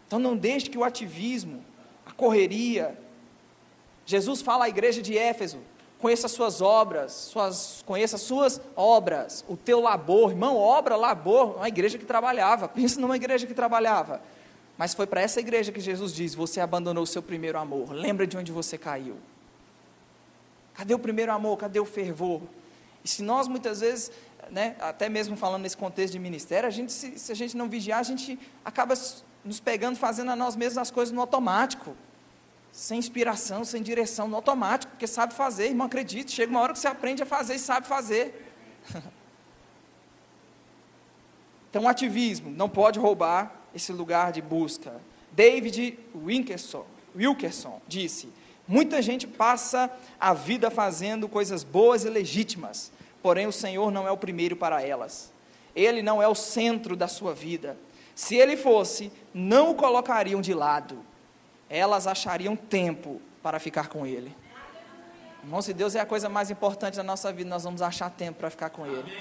Então não deixe que o ativismo, a correria... Jesus fala à igreja de Éfeso: conheça as suas obras, o teu labor. Irmão, obra, labor, uma igreja que trabalhava. Pensa numa igreja que trabalhava. Mas foi para essa igreja que Jesus diz: você abandonou o seu primeiro amor. Lembra de onde você caiu. Cadê o primeiro amor? Cadê o fervor? E se nós muitas vezes, até mesmo falando nesse contexto de ministério, se a gente não vigiar, a gente acaba nos pegando, fazendo a nós mesmos as coisas no automático. Sem inspiração, sem direção, no automático, porque sabe fazer, irmão, acredite, chega uma hora que você aprende a fazer e sabe fazer. Então o ativismo não pode roubar esse lugar de busca. David Wilkerson disse: muita gente passa a vida fazendo coisas boas e legítimas, porém o Senhor não é o primeiro para elas. Ele não é o centro da sua vida. Se ele fosse, não o colocariam de lado. Elas achariam tempo para ficar com Ele. Irmão, se Deus é a coisa mais importante da nossa vida, nós vamos achar tempo para ficar com Ele.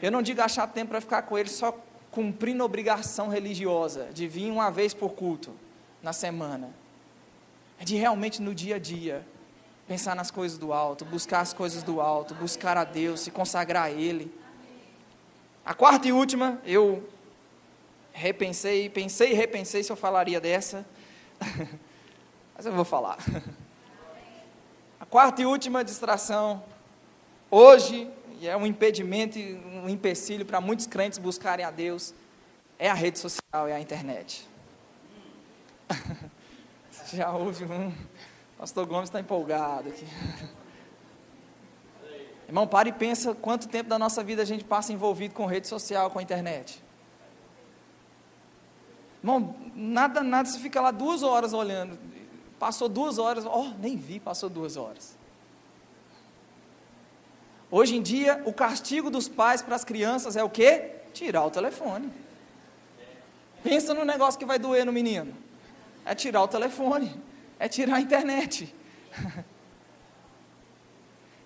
Eu não digo achar tempo para ficar com Ele só cumprindo obrigação religiosa, de vir uma vez por culto, na semana. É de realmente no dia a dia, pensar nas coisas do alto, buscar as coisas do alto, buscar a Deus, se consagrar a Ele. A quarta e última, eu pensei e repensei se eu falaria dessa, mas eu vou falar. A quarta e última distração, hoje, e é um impedimento e um empecilho para muitos crentes buscarem a Deus, é a rede social, é a internet. Já houve o pastor Gomes está empolgado aqui. Irmão, para e pensa quanto tempo da nossa vida a gente passa envolvido com rede social, com a internet. Irmão, nada, você fica lá 2 horas olhando, passou 2 horas, nem vi, passou 2 horas. Hoje em dia, o castigo dos pais para as crianças é o quê? Tirar o telefone. Pensa no negócio que vai doer no menino, é tirar o telefone, é tirar a internet.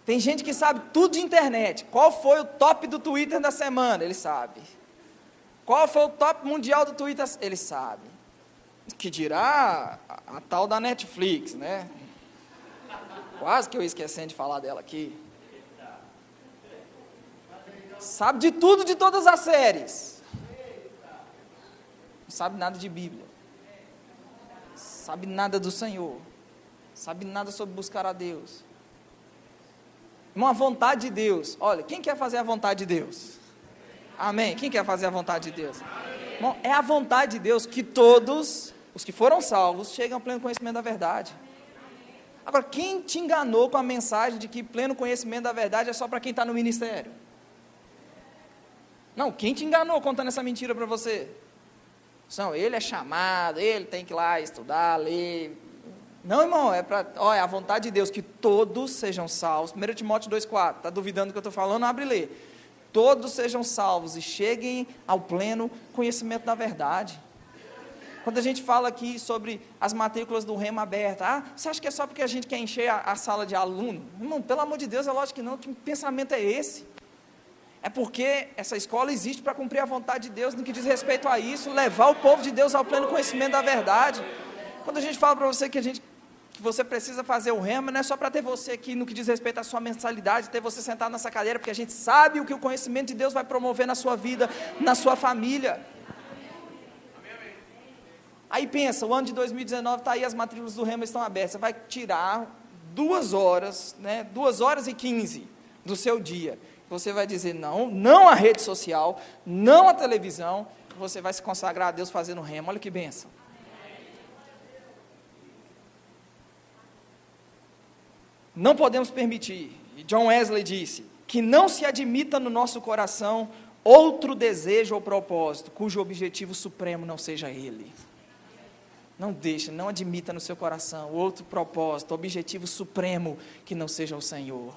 Tem gente que sabe tudo de internet. Qual foi o top do Twitter da semana? Ele sabe. Qual foi o top mundial do Twitter? Ele sabe. Que dirá a tal da Netflix, né? Quase que eu esquecendo de falar dela aqui. Sabe de tudo, de todas as séries. Não sabe nada de Bíblia. Sabe nada do Senhor. Sabe nada sobre buscar a Deus. Uma vontade de Deus. Olha, quem quer fazer a vontade de Deus? Amém? Quem quer fazer a vontade de Deus? Bom, é a vontade de Deus que todos, os que foram salvos, chegam ao pleno conhecimento da verdade. Agora, quem te enganou com a mensagem de que pleno conhecimento da verdade é só para quem está no ministério? Não, quem te enganou contando essa mentira para você? Não, ele é chamado, ele tem que ir lá estudar, ler. Não, irmão, é a vontade de Deus que todos sejam salvos. 1 Timóteo 2,4, está duvidando do que eu estou falando? Abre e lê. Todos sejam salvos e cheguem ao pleno conhecimento da verdade. Quando a gente fala aqui sobre as matrículas do Rema aberta, você acha que é só porque a gente quer encher a sala de aluno? Irmão, pelo amor de Deus, é lógico que não, que pensamento é esse? É porque essa escola existe para cumprir a vontade de Deus no que diz respeito a isso, levar o povo de Deus ao pleno conhecimento da verdade. Quando a gente fala para você que você precisa fazer o Rema, não é só para ter você aqui no que diz respeito à sua mensalidade, ter você sentado nessa cadeira, porque a gente sabe o que o conhecimento de Deus vai promover na sua vida, na sua família. Aí pensa, o ano de 2019 está aí, as matrículas do Rema estão abertas, você vai tirar 2 horas, 2 horas e 15 do seu dia, você vai dizer não à rede social, não à televisão, você vai se consagrar a Deus fazendo Rema. Olha que bênção. Não podemos permitir, e John Wesley disse, que não se admita no nosso coração outro desejo ou propósito, cujo objetivo supremo não seja Ele. Não deixa, não admita no seu coração outro propósito, objetivo supremo que não seja o Senhor.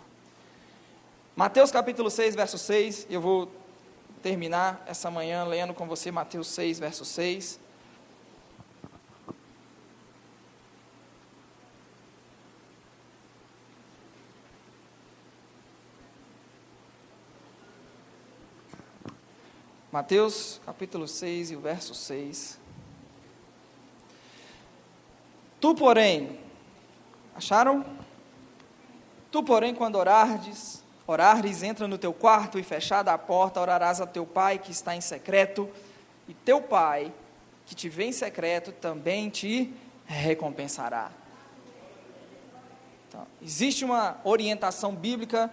Mateus capítulo 6, verso 6, eu vou terminar essa manhã lendo com você Mateus 6, verso 6. Mateus capítulo 6 e o verso 6. Tu, porém, acharam? Tu, porém, quando orares, entra no teu quarto e fechada a porta, orarás a teu pai que está em secreto, e teu pai que te vê em secreto também te recompensará. Então, existe uma orientação bíblica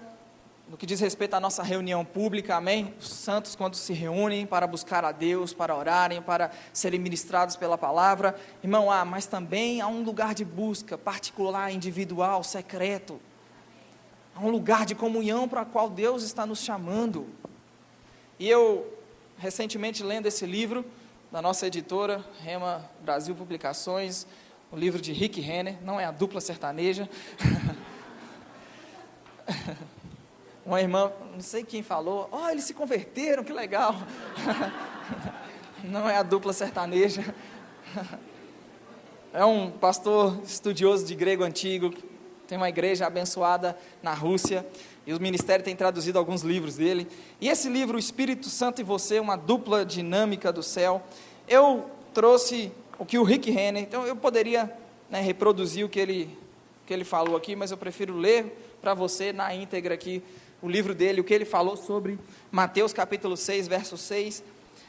no que diz respeito à nossa reunião pública, amém? Os santos, quando se reúnem para buscar a Deus, para orarem, para serem ministrados pela palavra, irmão, mas também há um lugar de busca particular, individual, secreto. Há um lugar de comunhão para o qual Deus está nos chamando. E eu, recentemente, lendo esse livro da nossa editora, Rema Brasil Publicações, o livro de Rick Renner, não é a dupla sertaneja. Uma irmã, não sei quem falou, eles se converteram, que legal. Não é a dupla sertaneja. É um pastor estudioso de grego antigo, tem uma igreja abençoada na Rússia, e o ministério tem traduzido alguns livros dele. E esse livro, O Espírito Santo e Você, uma dupla dinâmica do céu, eu trouxe o que o Rick Renner, então eu poderia reproduzir o que ele falou aqui, mas eu prefiro ler para você na íntegra aqui, o livro dele, o que ele falou sobre Mateus capítulo 6, verso 6,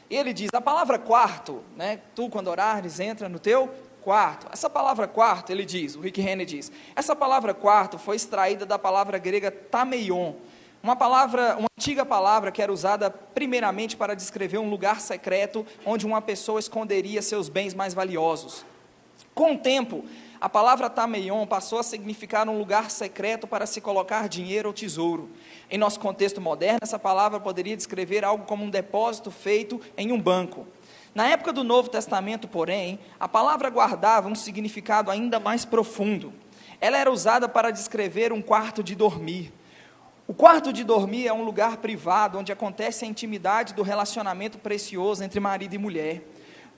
e ele diz, a palavra quarto, tu quando orares, entra no teu quarto. Essa palavra quarto, ele diz, o Rick Renner diz, essa palavra quarto foi extraída da palavra grega tameion, uma antiga palavra que era usada primeiramente para descrever um lugar secreto, onde uma pessoa esconderia seus bens mais valiosos. Com o tempo, a palavra tameion passou a significar um lugar secreto para se colocar dinheiro ou tesouro. Em nosso contexto moderno, essa palavra poderia descrever algo como um depósito feito em um banco. Na época do Novo Testamento, porém, a palavra guardava um significado ainda mais profundo. Ela era usada para descrever um quarto de dormir. O quarto de dormir é um lugar privado onde acontece a intimidade do relacionamento precioso entre marido e mulher.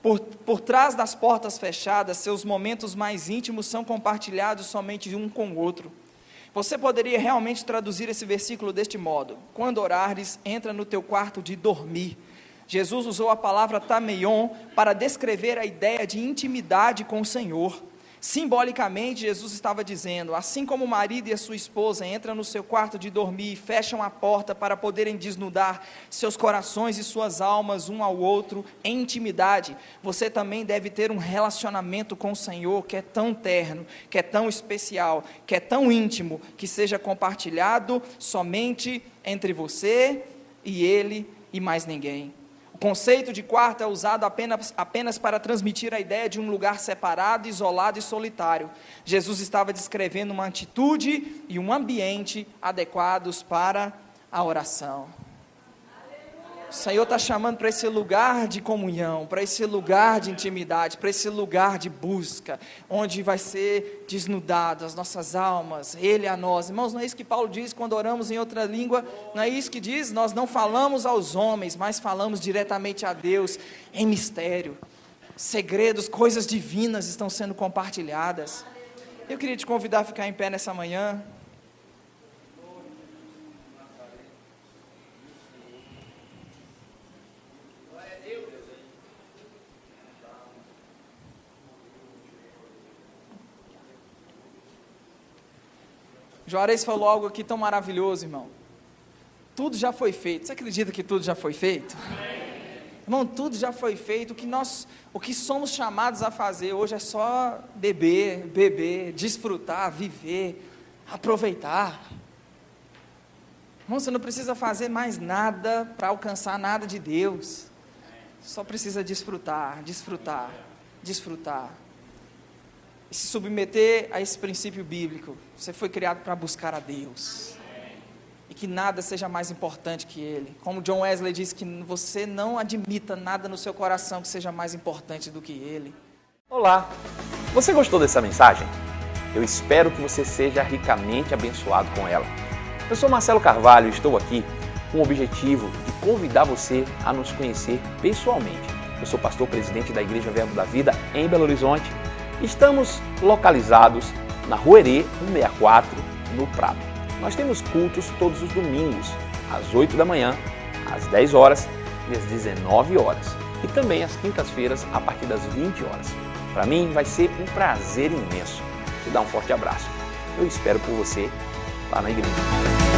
Por trás das portas fechadas, seus momentos mais íntimos são compartilhados somente um com o outro. Você poderia realmente traduzir esse versículo deste modo: quando orares, entra no teu quarto de dormir. Jesus usou a palavra tameion para descrever a ideia de intimidade com o Senhor. Simbolicamente, Jesus estava dizendo, assim como o marido e a sua esposa entram no seu quarto de dormir e fecham a porta para poderem desnudar seus corações e suas almas um ao outro em intimidade, você também deve ter um relacionamento com o Senhor que é tão terno, que é tão especial, que é tão íntimo, que seja compartilhado somente entre você e Ele e mais ninguém. O conceito de quarto é usado apenas para transmitir a ideia de um lugar separado, isolado e solitário. Jesus estava descrevendo uma atitude e um ambiente adequados para a oração. O Senhor está chamando para esse lugar de comunhão, para esse lugar de intimidade, para esse lugar de busca, onde vai ser desnudado as nossas almas, Ele a nós. Irmãos, não é isso que Paulo diz quando oramos em outra língua? Não é isso que diz? Nós não falamos aos homens, mas falamos diretamente a Deus, em mistério. Segredos, coisas divinas estão sendo compartilhadas. Eu queria te convidar a ficar em pé nessa manhã. Juarez falou algo aqui tão maravilhoso, irmão. Tudo já foi feito. Você acredita que tudo já foi feito? Irmão, tudo já foi feito. O que somos chamados a fazer hoje é só beber, desfrutar, viver, aproveitar. Irmão, você não precisa fazer mais nada para alcançar nada de Deus. Só precisa desfrutar. E se submeter a esse princípio bíblico. Você foi criado para buscar a Deus. E que nada seja mais importante que Ele. Como John Wesley diz, que você não admita nada no seu coração que seja mais importante do que Ele. Olá! Você gostou dessa mensagem? Eu espero que você seja ricamente abençoado com ela. Eu sou Marcelo Carvalho e estou aqui com o objetivo de convidar você a nos conhecer pessoalmente. Eu sou pastor presidente da Igreja Verbo da Vida em Belo Horizonte. Estamos localizados na Rua Herê 164, no Prado. Nós temos cultos todos os domingos, às 8 da manhã, às 10 horas e às 19 horas. E também às quintas-feiras, a partir das 20 horas. Para mim vai ser um prazer imenso te dar um forte abraço. Eu espero por você lá na igreja.